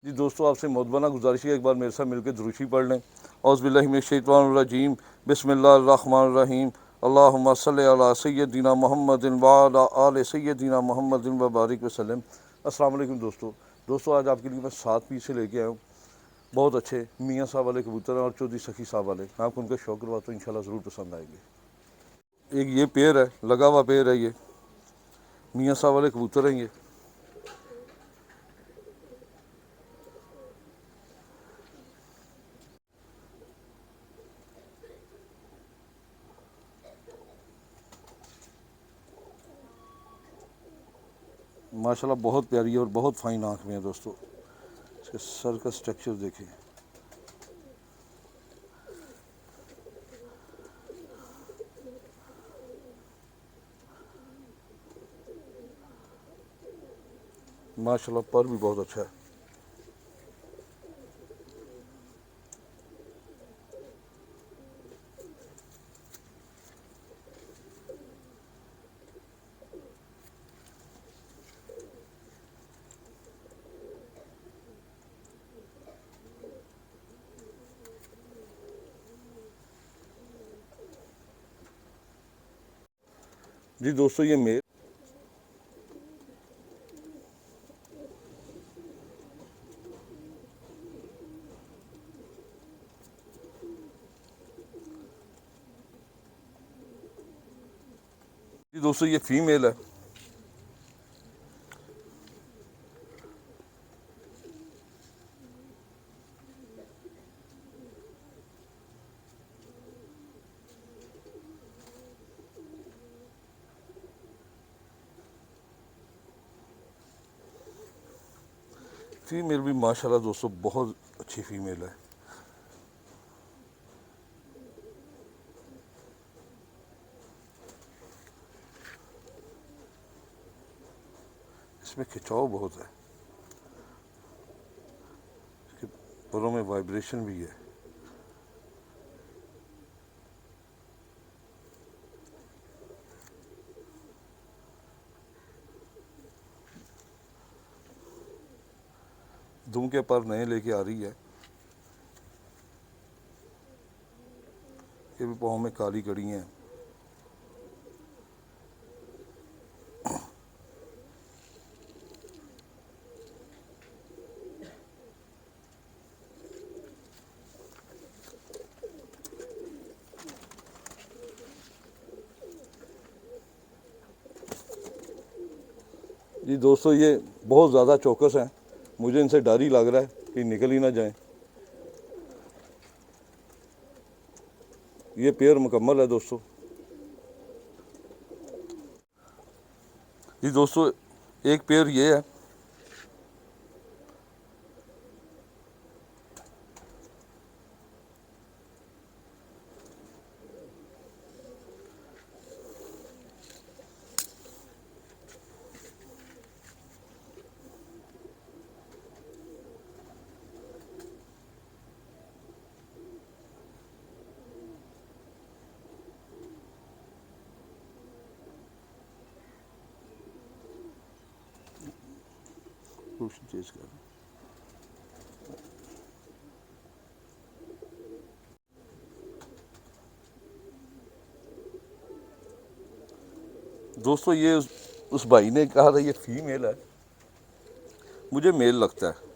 जी दोस्तों, आपसे मुतबना गुजारिश है एक बार मेरे साथ मिलकर दुरूशी पढ़ लें। औज़ुबिल्लाहि बिस्मिल्लाहिर्रहमानिर्रहीम। अल्लाहुम्मा सल्लि अला सय्यदिना मुहम्मदिन व अला आलि सय्यदिना मुहम्मदिन व बारिक वसल्लम। अस्सलाम वालेकुम दोस्तों आज आपके लिए मैं 7 पीस लेके आया हूँ। बहुत अच्छे मियाँ साहब वाले कबूतर हैं और चौधरी सखी साहब वाले। मैं आपको उनका शौक करवाता हूँ, इंशाल्लाह ज़रूर पसंद आएंगे। एक ये पेयर है, लगा हुआ पेयर है, ये मियाँ साहब वाले कबूतर हैं। ये माशाल्लाह बहुत प्यारी है और बहुत फाइन आँख में है दोस्तों। इसके सर का स्ट्रक्चर देखें। माशाल्लाह पर भी बहुत अच्छा है। जी दोस्तों ये मेल जी दोस्तों ये फीमेल है। फीमेल भी माशाल्लाह दोस्तों बहुत अच्छी फीमेल है। इसमें खिंचाव बहुत है, इसके परों में वाइब्रेशन भी है। दुम के पर नए लेके आ रही है। ये भी पाँव में काली कड़ी हैं। जी दोस्तों ये बहुत ज़्यादा चौकस हैं, मुझे इनसे डर ही लग रहा है कि निकल ही ना जाएं। ये पेयर मुकम्मल है दोस्तों। जी दोस्तों एक पेयर ये है। रोशनी तेज कर। दोस्तों ये उस भाई ने कहा था ये फीमेल है, मुझे मेल लगता है।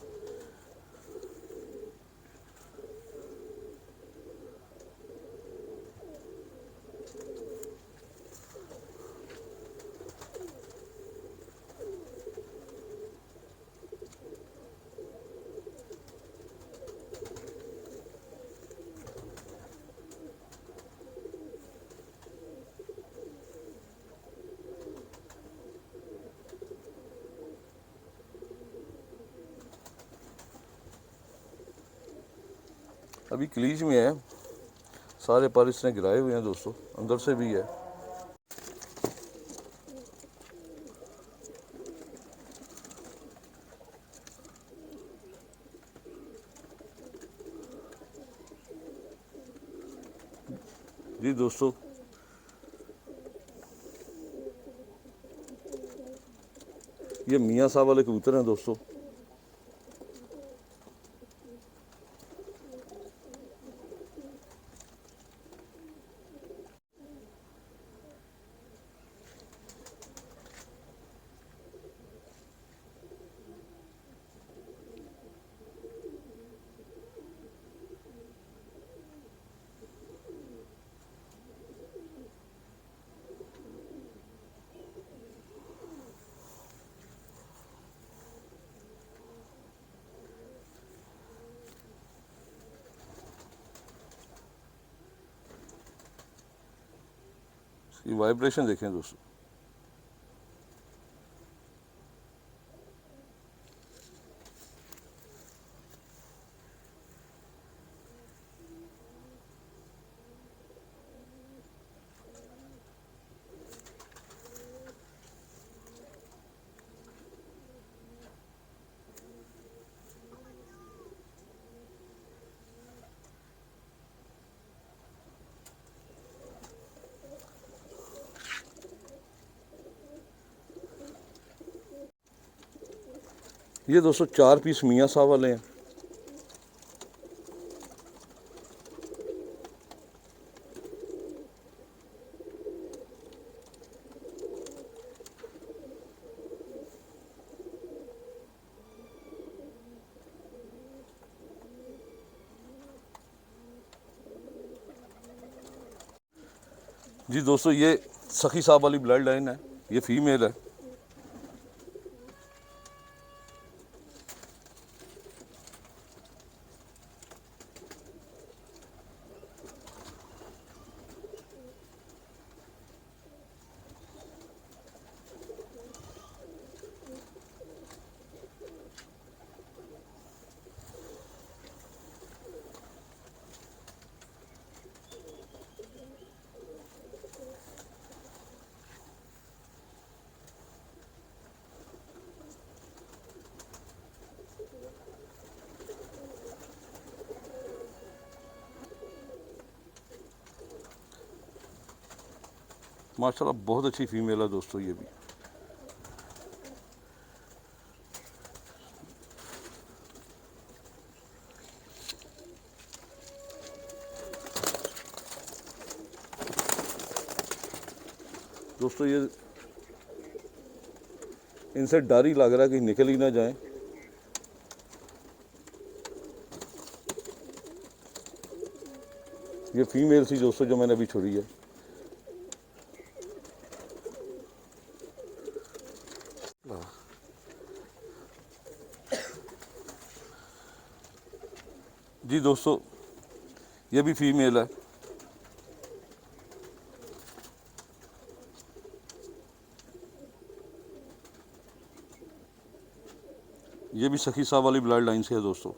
अभी क्लीज में है, सारे पर इसने गिराए हुए हैं दोस्तों, अंदर से भी है। जी दोस्तों ये मियाँ साहब वाले कबूतर हैं दोस्तों। ये वाइब्रेशन देखें दोस्तों। ये दोस्तों 4 पीस मियाँ साहब वाले हैं। जी दोस्तों ये सखी साहब वाली ब्लड लाइन है, ये फीमेल है। माशाल्लाह बहुत अच्छी फीमेल है दोस्तों ये भी। दोस्तों ये इनसे डर ही लग रहा है कि निकल ही ना जाए। ये फीमेल थी दोस्तों जो मैंने अभी छोड़ी है। जी दोस्तों ये भी फीमेल है। ये भी सखी साहब वाली ब्लड लाइन से है दोस्तों।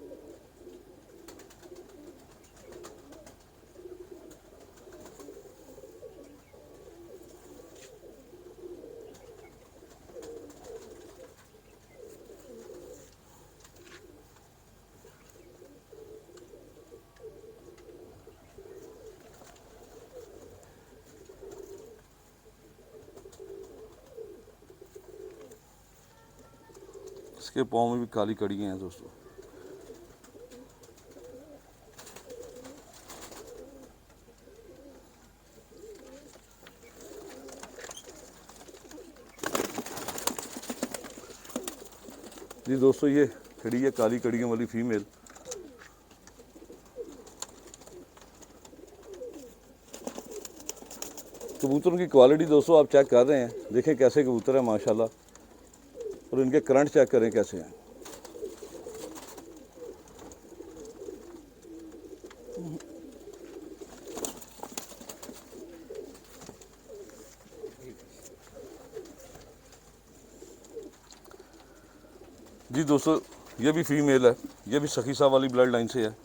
इसके पाँव में भी काली कड़ियाँ हैं दोस्तों। जी दोस्तों ये खड़ी है काली कड़ियों वाली फीमेल। कबूतरों की क्वालिटी दोस्तों आप चेक कर रहे हैं, देखें कैसे कबूतर है माशाल्लाह, और इनके करंट चेक करें कैसे हैं। जी दोस्तों ये भी फीमेल है, ये भी सखी साहब वाली ब्लड लाइन से है।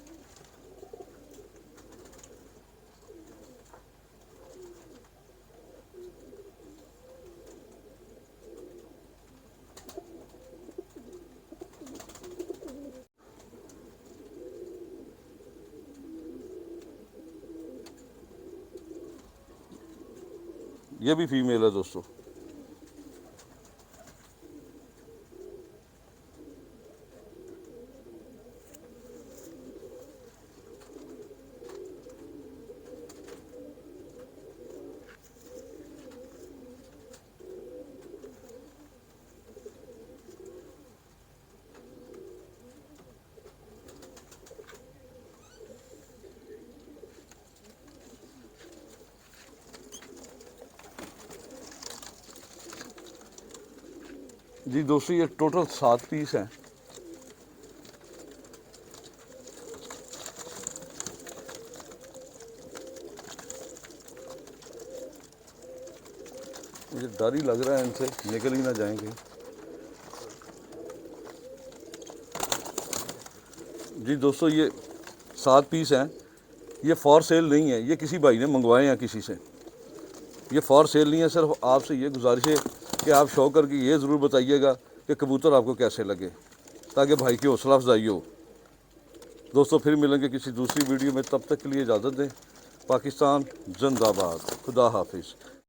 ये भी फीमेल है दोस्तों। जी दोस्तों ये टोटल 7 पीस हैं। मुझे डर ही लग रहा है इनसे, निकल ही ना जाएंगे। जी दोस्तों, ये 7 पीस हैं, ये फॉर सेल नहीं है, ये किसी भाई ने मंगवाए हैं किसी से, ये फॉर सेल नहीं है। सिर्फ आपसे ये गुजारिश है कि आप शौक करके ये ज़रूर बताइएगा कि कबूतर आपको कैसे लगे, ताकि भाई की हौसला अफजाई हो। दोस्तों फिर मिलेंगे किसी दूसरी वीडियो में, तब तक के लिए इजाज़त दें। पाकिस्तान जिंदाबाद, खुदा हाफिज़।